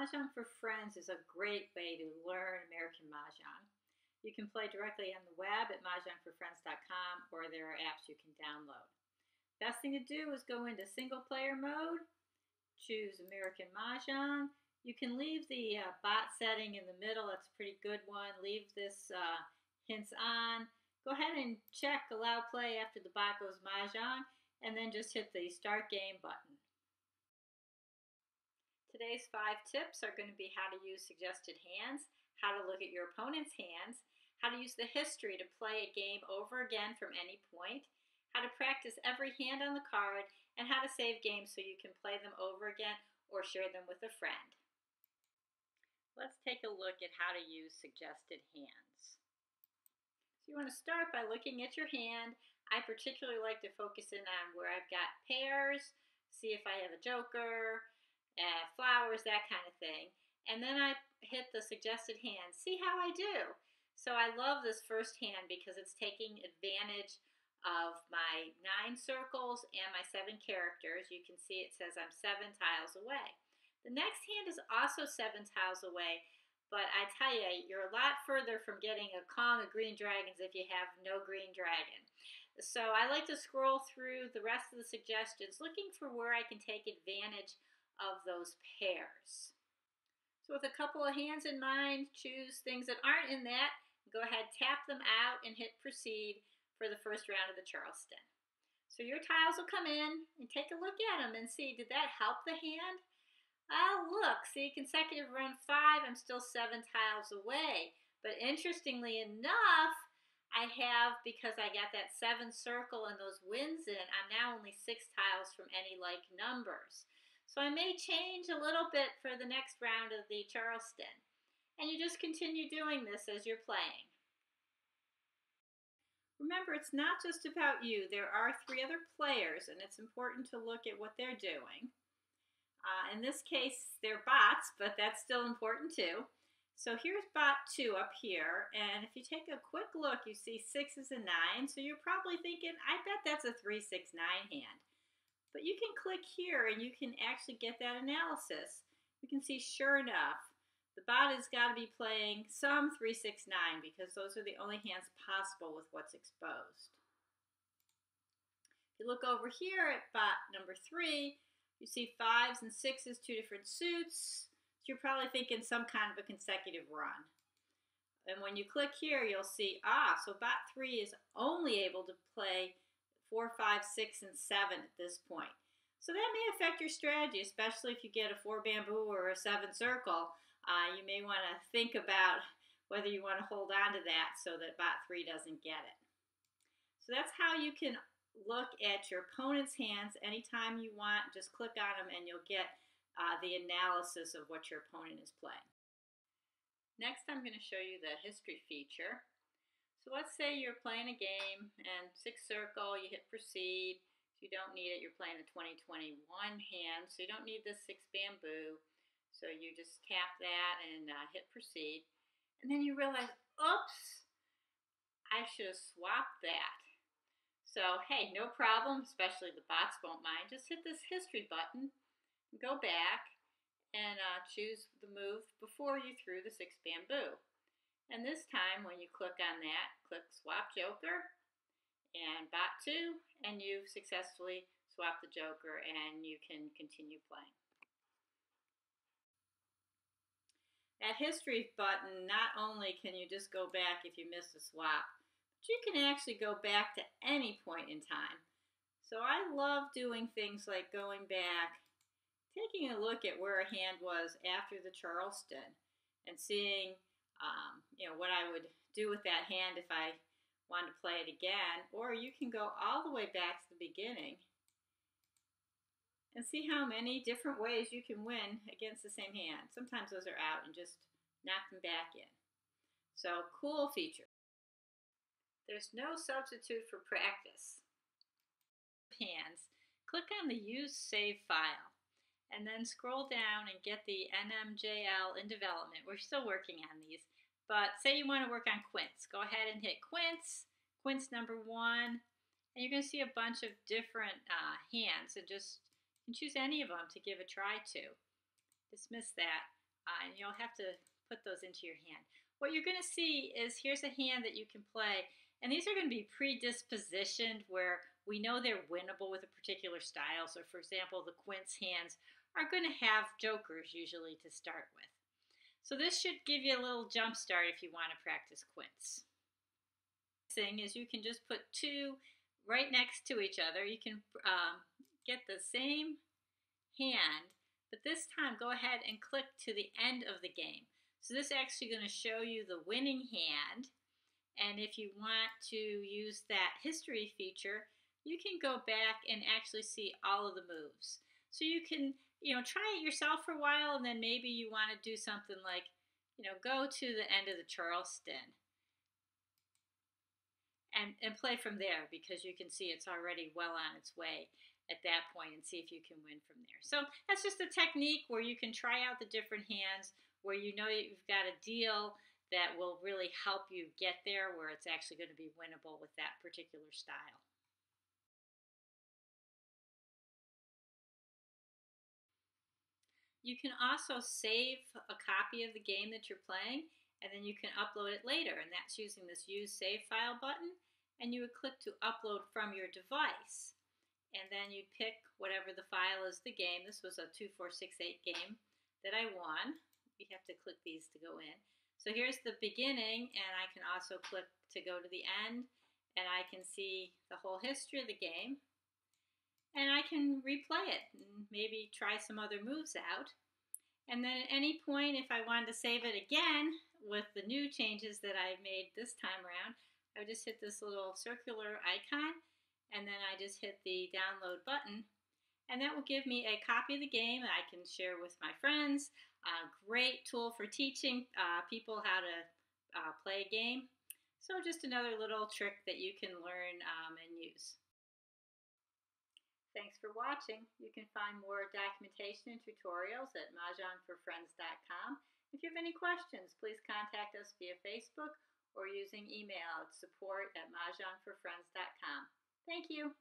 Mahjong for Friends is a great way to learn American Mahjong. You can play directly on the web at mahjongforfriends.com, or there are apps you can download. Best thing to do is go into single player mode, choose American Mahjong. You can leave the bot setting in the middle, that's a pretty good one. Leave this hints on. Go ahead and check allow play after the bot goes Mahjong, and then just hit the start game button. Today's 5 tips are going to be how to use suggested hands, how to look at your opponent's hands, how to use the history to play a game over again from any point, how to practice every hand on the card, and how to save games so you can play them over again or share them with a friend. Let's take a look at how to use suggested hands. So you want to start by looking at your hand. I particularly like to focus in on where I've got pairs, see if I have a joker, flowers, that kind of thing. And then I hit the suggested hand. See how I do. So I love this first hand because it's taking advantage of my 9 circles and my 7 characters. You can see it says I'm 7 tiles away. The next hand is also 7 tiles away, but I tell you, you're a lot further from getting a Kong of green dragons if you have no green dragon. So I like to scroll through the rest of the suggestions, looking for where I can take advantage of those pairs. So with a couple of hands in mind, choose things that aren't in that. Go ahead, tap them out, and hit proceed for the first round of the Charleston. So your tiles will come in, and take a look at them and see, did that help the hand? Oh, look, see, consecutive run 5, I'm still 7 tiles away. But interestingly enough, I have, because I got that 7 circle and those wins in, I'm now only 6 tiles from any like numbers. So I may change a little bit for the next round of the Charleston. And you just continue doing this as you're playing. Remember, it's not just about you. There are 3 other players, and it's important to look at what they're doing. In this case, they're bots, but that's still important too. So here's bot 2 up here, and if you take a quick look, you see 6s and 9, so you're probably thinking, I bet that's a 3-6-9 hand. But you can click here and you can actually get that analysis. You can see, sure enough, the bot has got to be playing some 3-6-9 because those are the only hands possible with what's exposed. If you look over here at bot number 3, you see 5s and 6s, 2 different suits. So you're probably thinking some kind of a consecutive run. And when you click here, you'll see, so bot 3 is only able to play 4, 5, 6, and 7 at this point. So that may affect your strategy, especially if you get a 4 bamboo or a 7 circle. You may want to think about whether you want to hold on to that so that bot 3 doesn't get it. So that's how you can look at your opponent's hands anytime you want. Just click on them and you'll get the analysis of what your opponent is playing. Next, I'm going to show you the history feature. So let's say you're playing a game and 6 circle, you hit proceed. If you don't need it, you're playing a 2021 hand, so you don't need this 6 bamboo. So you just tap that and hit proceed. And then you realize, oops, I should have swapped that. So hey, no problem, especially the bots won't mind. Just hit this history button, go back, and choose the move before you threw the 6 bamboo. And this time, when you click on that, click Swap Joker and bot 2, and you've successfully swapped the joker and you can continue playing. That history button, not only can you just go back if you miss a swap, but you can actually go back to any point in time. So I love doing things like going back, taking a look at where a hand was after the Charleston and seeing what I would do with that hand if I wanted to play it again. Or you can go all the way back to the beginning and see how many different ways you can win against the same hand. Sometimes those are out and just knock them back in. So cool feature. There's no substitute for practice. Hands. Click on the Use Save File and then scroll down and get the NMJL in development. We're still working on these. But say you want to work on quints. Go ahead and hit quints, quints number 1, and you're going to see a bunch of different hands. And just you can choose any of them to give a try to. Dismiss that. and you'll have to put those into your hand. What you're going to see is here's a hand that you can play, and these are going to be predispositioned where we know they're winnable with a particular style. So for example, the quince hands are going to have jokers usually to start with. So this should give you a little jump start if you want to practice quince. The thing is you can just put two right next to each other. You can get the same hand, but this time go ahead and click to the end of the game. So this is actually going to show you the winning hand, and if you want to use that history feature, you can go back and actually see all of the moves. So you can, try it yourself for a while, and then maybe you want to do something like, go to the end of the Charleston and play from there, because you can see it's already well on its way at that point, and see if you can win from there. So that's just a technique where you can try out the different hands, where you know you've got a deal that will really help you get there, where it's actually going to be winnable with that particular style. You can also save a copy of the game that you're playing, and then you can upload it later, and that's using this Use Save File button, and you would click to upload from your device. And then you'd pick whatever the file is, the game. This was a 2-4-6-8 game that I won. You have to click these to go in. So here's the beginning, and I can also click to go to the end, and I can see the whole history of the game. And I can replay it and maybe try some other moves out. And then at any point, if I wanted to save it again with the new changes that I made this time around, I would just hit this little circular icon, and then I just hit the download button, and that will give me a copy of the game that I can share with my friends. A great tool for teaching people how to play a game. So just another little trick that you can learn and use. Thanks for watching. You can find more documentation and tutorials at mahjongforfriends.com. If you have any questions, please contact us via Facebook or using email at support@mahjongforfriends.com. Thank you.